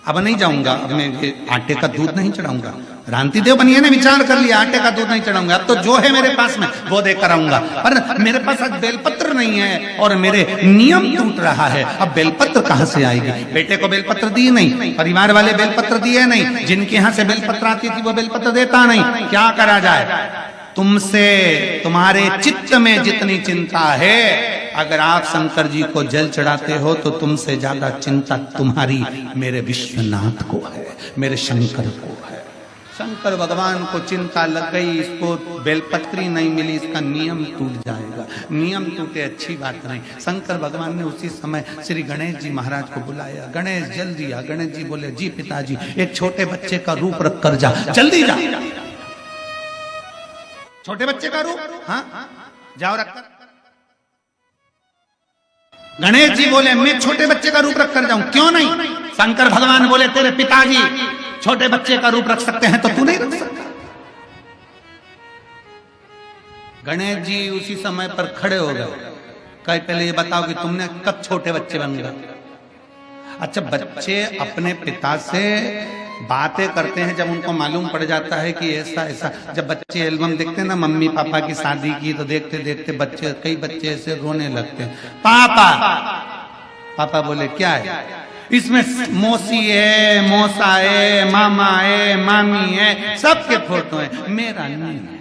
अब नहीं जाऊंगा, अब मैं आटे का दूध नहीं चढ़ाऊंगा। रांतिदेव बनिए ने विचार कर लिया आटे का दूध नहीं चढ़ाऊंगा, अब तो जो है मेरे पास में वो देकर आऊंगा। पर मेरे पास आज बेलपत्र नहीं है और मेरे नियम टूट रहा है, अब बेलपत्र कहां से आएगी? बेटे को बेलपत्र दिए नहीं, परिवार वाले बेलपत्र दिए नहीं, जिनके यहां से बेलपत्र आती थी वो बेलपत्र देता नहीं, क्या करा जाए? तुमसे तुम्हारे चित्त में जितनी चिंता है, अगर आप शंकर जी को जल चढ़ाते हो तो तुमसे ज्यादा चिंता तुम्हारी मेरे विश्वनाथ को है, मेरे शंकर को है। शंकर भगवान को चिंता लग गई, इसको बेलपत्री नहीं मिली, इसका नियम टूट जाएगा। नियम टूटे अच्छी बात नहीं। शंकर भगवान ने उसी समय श्री गणेश जी महाराज को बुलाया। गणेश जल दिया। गणेश जी बोले, जी पिताजी, एक छोटे बच्चे का रूप रख कर जा, जल्दी जा। छोटे बच्चे का रूप? हाँ, जाओ रख कर। गणेश जी बोले, मैं छोटे बच्चे का रूप रख कर जाऊं? क्यों नहीं? शंकर भगवान बोले, तेरे पिताजी छोटे बच्चे का रूप रख सकते हैं तो तू नहीं रख सकता। गणेश जी उसी समय पर खड़े हो गए, कहे पहले ये बताओ कि तुमने कब छोटे बच्चे बन गए? अच्छा, बच्चे अपने पिता से बातें करते हैं जब उनको मालूम पड़ जाता है कि ऐसा ऐसा। जब बच्चे एल्बम देखते हैं ना मम्मी पापा की शादी की, तो देखते देखते बच्चे, कई बच्चे ऐसे रोने लगते हैं। पापा, पापा बोले क्या है? इसमें मौसी है, मौसा है, मामा है, मामी है, सबके फोटो है, मेरा नहीं है।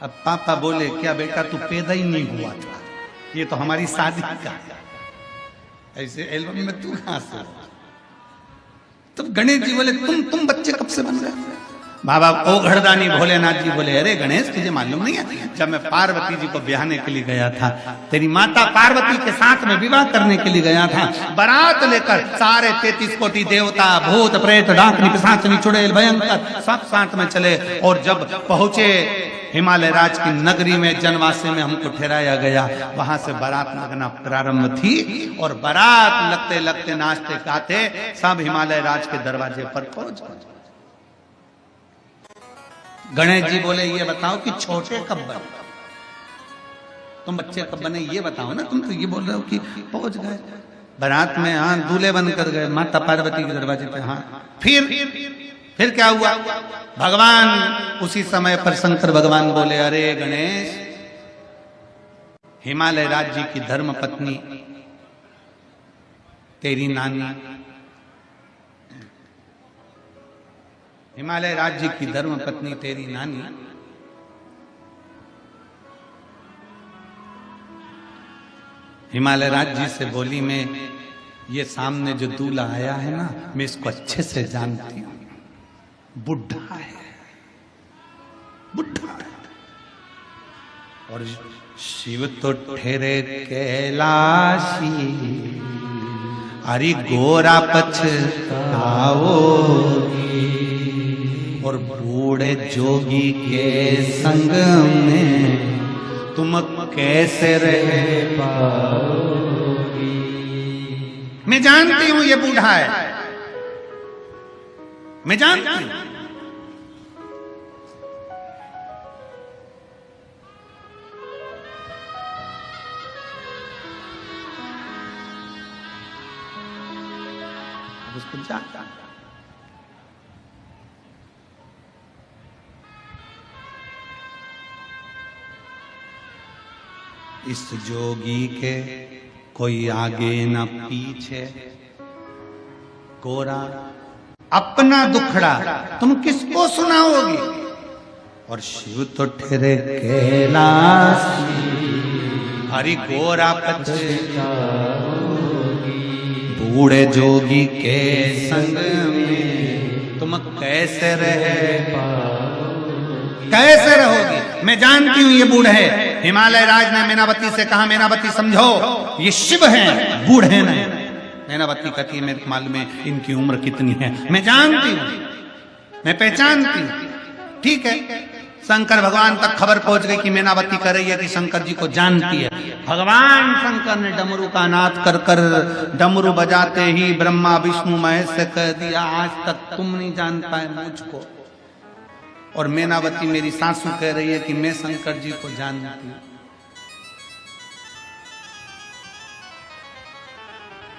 अब पापा बोले, क्या बेटा तू पैदा ही नहीं हुआ था, ये तो हमारी शादी का ऐसे एल्बम में तू कहां से? तो गणेश जी बोले, तुम बच्चे कब से बन गए? बाबा ओ घरदानी भोलेनाथ जी बोले, अरे गणेश तुझे मालूम नहीं है, जब मैं पार्वती जी को ब्याहने के लिए गया था, तेरी माता पार्वती के साथ में विवाह करने के लिए गया था, बारात लेकर सारे 33 कोटि देवता, भूत प्रेत, डाकनी, पिशाचनी, चुड़ैल, भयंकर सब साथ में चले। और जब पहुंचे हिमालय राज की नगरी में, जनवासे में हमको ठहराया गया, वहां से बारात लगना प्रारंभ थी और बारात लगते लगते नाचते गाते सब हिमालय राज के दरवाजे पर पहुंच गए। गणेश जी बोले, ये बताओ कि छोटे कब बने? तुम बच्चे कब बने ये बताओ ना, तुम तो ये बोल रहे हो कि पहुंच गए बारात में। हाँ, दूल्हे बनकर गए माता पार्वती के दरवाजे पे। हाँ, फिर क्या हुआ? भगवान उसी समय पर शंकर भगवान बोले, अरे गणेश, हिमालय राज्य की धर्म पत्नी तेरी नानी, हिमालय राज्य की धर्म पत्नी तेरी नानी हिमालय राज्य से बोली, में ये सामने जो दूल्हा आया है ना, मैं इसको अच्छे से जानती हूं, बुढ़ा है, बुढ़ा है। और शिव तो ठहरे कैलाशी, अरे गोरा पछताओगी, और बूढ़े जोगी के संग में तुम कैसे रह पाओगी? मैं जानती हूं ये बूढ़ा है, मैं जानती हूं। उसको जानता। इस जोगी के कोई आगे न पीछे, गोरा अपना दुखड़ा तुम किसको सुनाओगी? और शिव तो ठहरे कैलाशी, हरि गोरा पछताओगी, बूढ़े जोगी के संग में तुम कैसे कैसे रहोगी? मैं जानती हूं ये बूढ़े है। हिमालय राज ने मैनावती से कहा, मैनावती समझो ये शिव हैं, बूढ़े नहीं। मैनावती कहती है, मेरे को मालूम है इनकी उम्र कितनी है, मैं जानती हूं, मैं पहचानती हूं। ठीक है, शंकर भगवान तक खबर पहुंच गई कि मैनावती कह रही है कि शंकर जी को जानती है। भगवान शंकर ने डमरू का नाद कर कर, डमरू बजाते ही ब्रह्मा विष्णु महेश से कह दिया, आज तक तुम नहीं जान पाए मुझको, और मैनावती मेरी सासू कह रही है कि मैं शंकर जी को जानती हूं।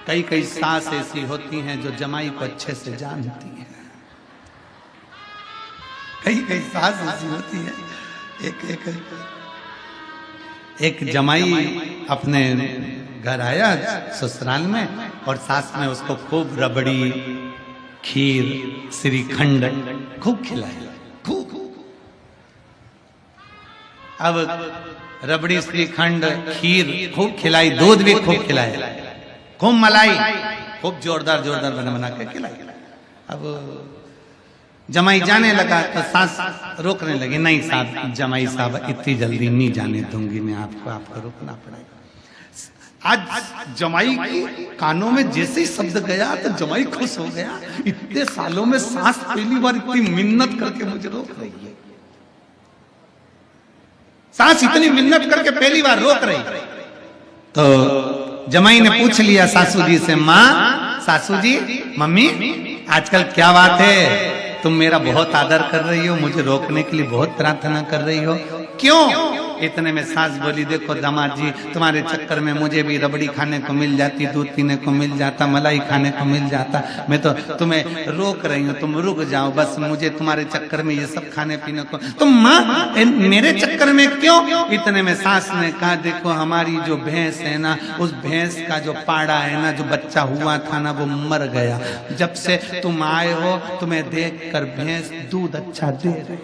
कई कई सास ऐसी होती हैं जो जमाई को अच्छे से जानती हैं। कई कई सास ऐसी होती है। एक जमाई अपने घर आया ससुराल में और सास ने उसको खूब रबड़ी, खीर, श्रीखंड खूब खिलाया। खूब अब रबड़ी, श्रीखंड, खीर खूब खिलाई, दूध भी खूब खिलाया, खूब मलाई, खूब जोरदार जोरदार बना बना के खिलाई। अब जमाई जाने लगा तो सास रोकने लगी, नहीं साहब, जमाई साहब इतनी जल्दी नहीं जाने दूंगी मैं आपको रुकना पड़ेगा। आज जमाई के कानों में जैसे ही शब्द गया तो जमाई खुश हो गया। इतने सालों में सास पहली बार इतनी मिन्नत करके मुझे रोक रही है। सास इतनी मिन्नत करके पहली बार रोक रही। तो जमाई ने पूछ लिया सासू जी से, माँ, सासू जी, मम्मी, आजकल क्या बात है, तुम मेरा बहुत आदर कर रही हो, मुझे रोकने के लिए बहुत प्रार्थना कर रही हो, क्यों? इतने में सास बोली, देखो दामाद जी, तुम्हारे चक्कर में मुझे भी रबड़ी खाने को मिल जाती, दूध पीने को मिल जाता, मलाई खाने को मिल जाता, मैं तो तुम्हें रोक रही हूँ, तुम रुक जाओ, बस मुझे तुम्हारे चक्कर में ये सब खाने पीने को, तुम माँ मेरे चक्कर में क्यों? इतने में सास ने कहा, देखो हमारी जो भैंस है ना, उस भैंस का जो पाड़ा है ना, जो बच्चा हुआ था ना, वो मर गया। जब से तुम आए हो तुम्हें देख कर भैंस दूध अच्छा दे रही।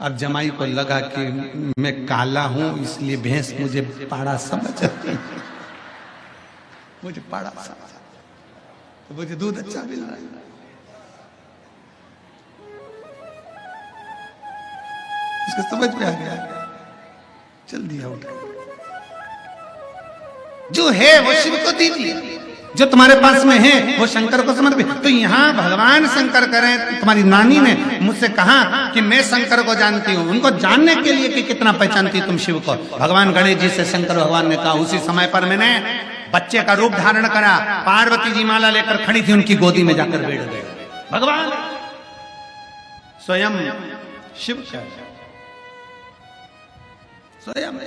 अब जमाई को लगा कि मैं काला हूं इसलिए भैंस मुझे पाड़ा समझती, मुझे पाड़ा समझ, तो मुझे दूध अच्छा मिल रहा है। उसको समझ में आ गया, चल दिया उठ, जो है वो शिव को दीजिए, जो तुम्हारे पास में है वो शंकर को समर्पित। तो यहाँ भगवान शंकर करें, तुम्हारी नानी ने मुझसे कहा कि मैं शंकर को जानती हूँ, उनको जानने के लिए कि कितना पहचानती तुम शिव को। भगवान गणेश जी से शंकर भगवान ने कहा, उसी समय पर मैंने बच्चे का रूप धारण करा, पार्वती जी माला लेकर खड़ी थी, उनकी गोदी में जाकर बैठ गए। भगवान स्वयं शिव का, स्वयं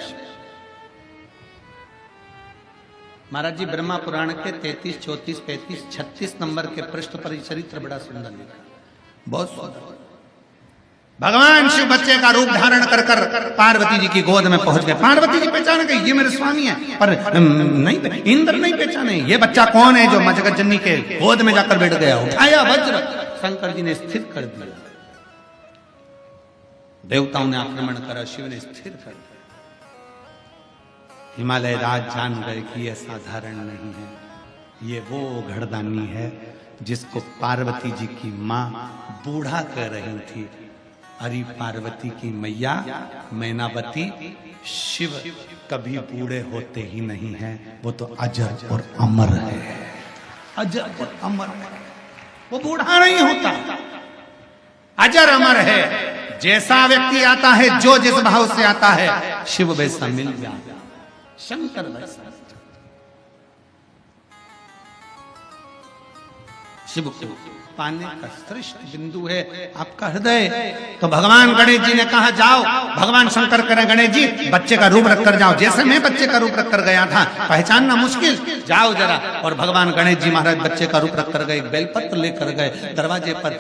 महाराज जी ब्रह्मा पुराण के 33, 34, 35, 36 नंबर के पृष्ठ पर चरित्र बड़ा सुंदर लिखा, बहुत सुंदर। भगवान शिव बच्चे का रूप धारण कर कर पार्वती जी की गोद में पहुंच गए। पार्वती जी पहचान गई, ये मेरे स्वामी हैं, पर नहीं, इंद्र नहीं पहचाने ये बच्चा कौन है जो जगत जननी के गोद में जाकर बैठ गया। उठाया वज्र, शंकर जी ने स्थिर कर दिया, देवताओं ने आक्रमण करा, शिव ने स्थिर कर दिया। हिमालय राज जान गए कि यह साधारण नहीं है, ये वो घड़दानी है जिसको पार्वती जी की माँ बूढ़ा कह रही थी। अरे पार्वती की मैया मैनावती, शिव कभी बूढ़े होते ही नहीं हैं, वो तो अजर और अमर है, अजर और अमर है, वो बूढ़ा नहीं होता, अजर अमर है। जैसा व्यक्ति आता है, जो जिस भाव से आता है, शिव वैसा मिल जाता, शंकर वैसा। शिव को पाने का श्रेष्ठ बिंदु है आपका हृदय। तो भगवान गणेश जी ने कहा, जाओ, भगवान शंकर करें, गणेश जी बच्चे का रूप रख कर जाओ, जैसे मैं बच्चे का रूप रख कर गया था, पहचानना मुश्किल, जाओ जरा। और भगवान गणेश जी महाराज बच्चे का रूप रख कर गए, बेलपत्र लेकर गए, दरवाजे पर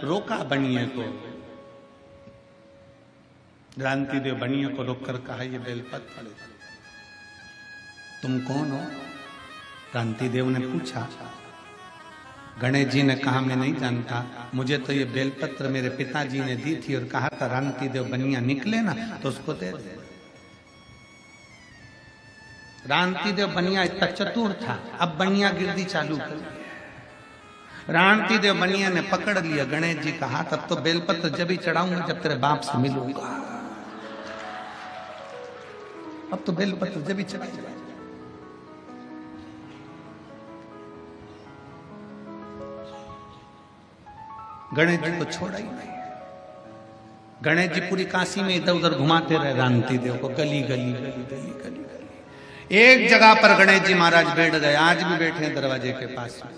रोका बनिए को, क्रांति देव बनिए को रोककर कहा, ये बेलपत्र तुम कौन हो? क्रांति देव ने पूछा। गणेश जी ने कहा, मैं नहीं जानता, मुझे तो ये बेलपत्र मेरे पिताजी ने दी थी और कहा था क्रांति देव बनिया निकले ना तो उसको दे दे। क्रांति देव बनिया इतना चतुर था, अब बनिया गिरदी चालू कर दिया। क्रांति देव बनिया ने पकड़ लिया गणेश जी का हाथ, अब तो बेलपत्र जब ही चढ़ाऊंगा जब तेरे बाप से मिलूंगा, अब तो बेलपत्र जब ही चढ़ाऊंगा। गणेश जी को छोड़ा ही नहीं। गणेश जी पूरी काशी में इधर उधर घुमाते रहे क्रांति देव को, गली गली गली गली गली गली। एक जगह पर गणेश जी महाराज बैठ गए, आज भी बैठे हैं दरवाजे के पास में,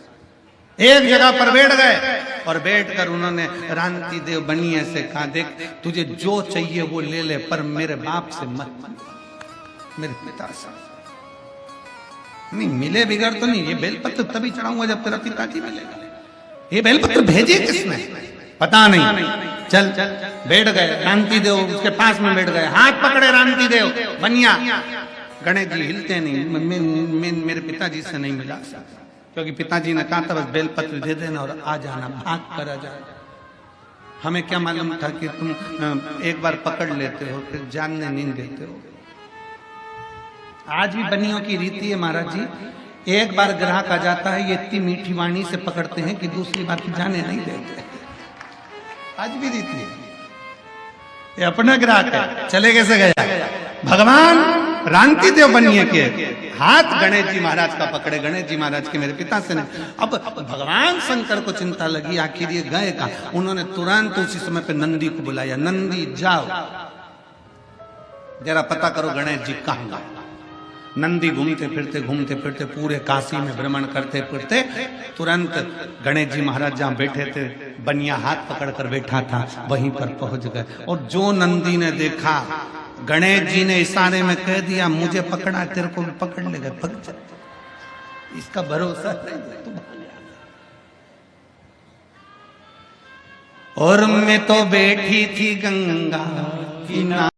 एक जगह पर बैठ गए और बैठकर उन्होंने क्रांति देव बनिए से कहा, देख तुझे जो चाहिए वो ले ले, पर मेरे बाप से मत, मेरे पिता से। नहीं मिले बिगड़ तो नहीं, ये बेलपत्र तभी चढ़ाऊंगा जब तेरा पिताजी मिलेगा। ये बेलपत्र भेजे किसने पता नहीं। चल बैठ गए, रांति देव उसके पास में बैठ गए, हाथ पकड़े रांति देव बनिया। गणेश जी हिलते नहीं, मेरे पिताजी से नहीं मिला, क्योंकि पिताजी ने कहा था बस बेलपत्र दे देना और आ जाना, भाग कर आ जाए। हमें क्या मालूम था कि तुम एक बार पकड़ लेते हो फिर जानने नहीं देते हो। आज भी बनियों की रीति है महाराज जी, एक बार ग्राहक आ जाता है ये इतनी मीठी वाणी से पकड़ते हैं कि दूसरी बार जाने नहीं देते। आज भी रीति है, ये अपना ग्राहक है। चले कैसे गया भगवान रांति देव बनिए के हाथ गणेश जी महाराज का पकड़े, गणेश जी महाराज के मेरे पिता से नहीं। अब भगवान शंकर को चिंता लगी आखिर ये गए का। उन्होंने तुरंत उसी समय पे नंदी को बुलाया, नंदी जाओ जरा पता करो गणेश जी कहाँ गए। नंदी घूमते फिरते पूरे काशी में भ्रमण करते फिरते तुरंत गणेश जी महाराज जहाँ बैठे थे बनिया हाथ पकड़ कर बैठा था वहीं पर पहुंच गए। और जो नंदी ने देखा गणेश जी ने इशारे में कह दिया मुझे पकड़ा, तेरे को भी पकड़ लेगा, पकड़ जा, इसका भरोसा नहीं। और मैं तो बैठी थी गंगा किनारे